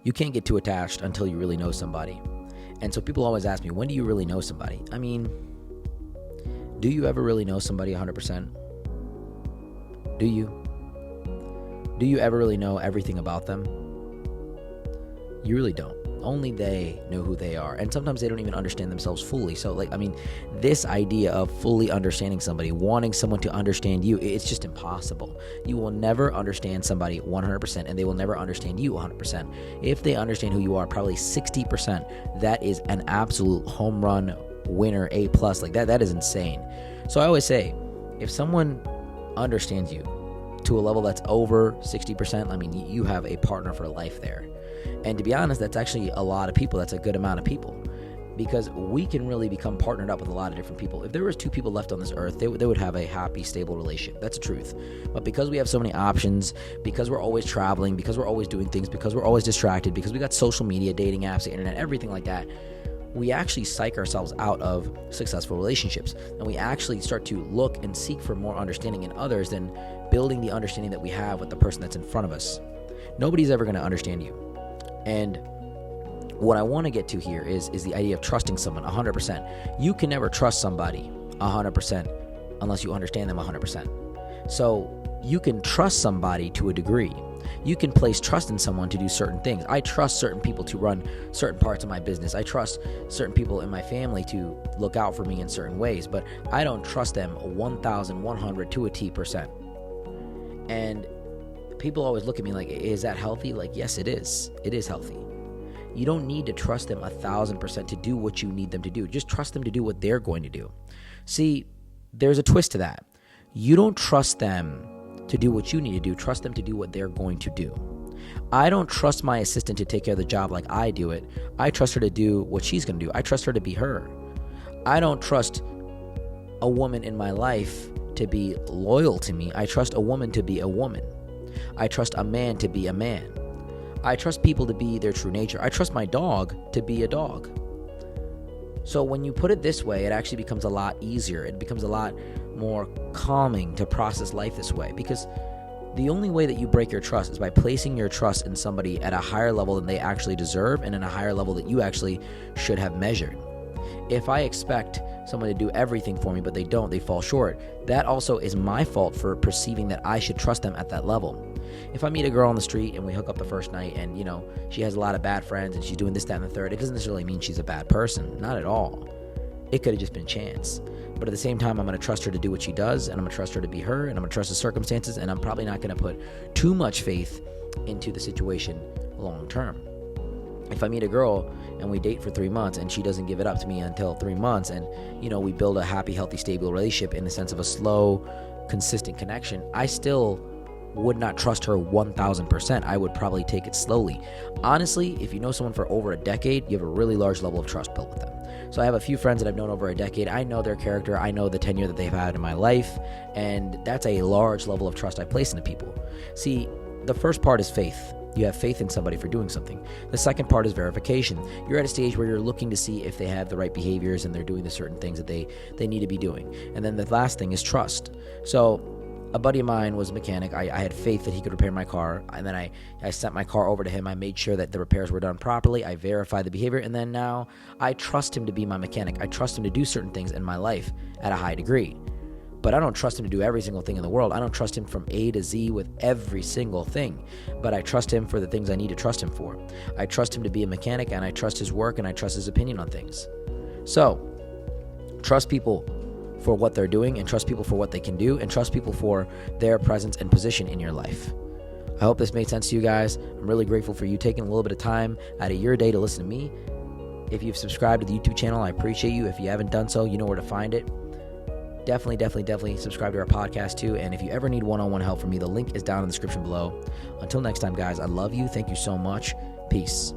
you can't get too attached until you really know somebody. And so people always ask me, when do you really know somebody? I mean, do you ever really know somebody 100%? Do you? Do you ever really know everything about them? You really don't. Only they know who they are. And sometimes they don't even understand themselves fully. So, this idea of fully understanding somebody, wanting someone to understand you, it's just impossible. You will never understand somebody 100%, and they will never understand you 100%. If they understand who you are, probably 60%, that is an absolute home run winner, A+. That is insane. So I always say, if someone understands you to a level that's over 60%, you have a partner for life there. And to be honest, that's actually a lot of people. That's a good amount of people, because we can really become partnered up with a lot of different people. If there was 2 people left on this earth, they would have a happy, stable relationship. That's the truth. But because we have so many options, because we're always traveling, because we're always doing things, because we're always distracted, because we got social media, dating apps, the internet, everything like that, we actually psych ourselves out of successful relationships. And we actually start to look and seek for more understanding in others than building the understanding that we have with the person that's in front of us. Nobody's ever going to understand you. And what I want to get to here is the idea of trusting someone 100%. You can never trust somebody 100% unless you understand them 100%. So you can trust somebody to a degree. You can place trust in someone to do certain things. I trust certain people to run certain parts of my business. I trust certain people in my family to look out for me in certain ways, but I don't trust them 1,100 to a T%. And people always look at me like, is that healthy? Yes, it is. It is healthy. You don't need to trust them 1,000% to do what you need them to do. Just trust them to do what they're going to do. See, there's a twist to that. You don't trust them to do what you need to do. Trust them to do what they're going to do. I don't trust my assistant to take care of the job like I do it. I trust her to do what she's going to do. I trust her to be her. I don't trust a woman in my life to be loyal to me. I trust a woman to be a woman. I trust a man to be a man. I trust people to be their true nature. I trust my dog to be a dog. So when you put it this way, it actually becomes a lot easier. It becomes a lot more calming to process life this way, because the only way that you break your trust is by placing your trust in somebody at a higher level than they actually deserve and in a higher level that you actually should have measured. If I expect someone to do everything for me, but they don't, they fall short, that also is my fault for perceiving that I should trust them at that level. If I meet a girl on the street and we hook up the first night and, she has a lot of bad friends and she's doing this, that, and the third, it doesn't necessarily mean she's a bad person. Not at all. It could have just been chance. But at the same time, I'm going to trust her to do what she does, and I'm going to trust her to be her, and I'm going to trust the circumstances, and I'm probably not going to put too much faith into the situation long term. If I meet a girl and we date for 3 months and she doesn't give it up to me until 3 months, and we build a happy, healthy, stable relationship in the sense of a slow, consistent connection, I still would not trust her 1,000%. I would probably take it slowly. Honestly, if you know someone for over a decade, you have a really large level of trust built with them. So I have a few friends that I've known over a decade. I know their character. I know the tenure that they've had in my life, and that's a large level of trust I place into people. See, the first part is faith. You have faith in somebody for doing something. The second part is verification. You're at a stage where you're looking to see if they have the right behaviors and they're doing the certain things that they need to be doing. And then the last thing is trust. So a buddy of mine was a mechanic. I had faith that he could repair my car, and then I sent my car over to him. I made sure that the repairs were done properly. I verified the behavior, and then now I trust him to be my mechanic. I trust him to do certain things in my life at a high degree. But I don't trust him to do every single thing in the world. I don't trust him from A to Z with every single thing. But I trust him for the things I need to trust him for. I trust him to be a mechanic, and I trust his work, and I trust his opinion on things. So, trust people for what they're doing, and trust people for what they can do, and trust people for their presence and position in your life. I hope this made sense to you guys. I'm really grateful for you taking a little bit of time out of your day to listen to me. If you've subscribed to the YouTube channel, I appreciate you. If you haven't done so, you know where to find it. Definitely subscribe to our podcast too. And if you ever need one-on-one help from me, the link is down in the description below. Until next time, guys, I love you. Thank you so much. Peace.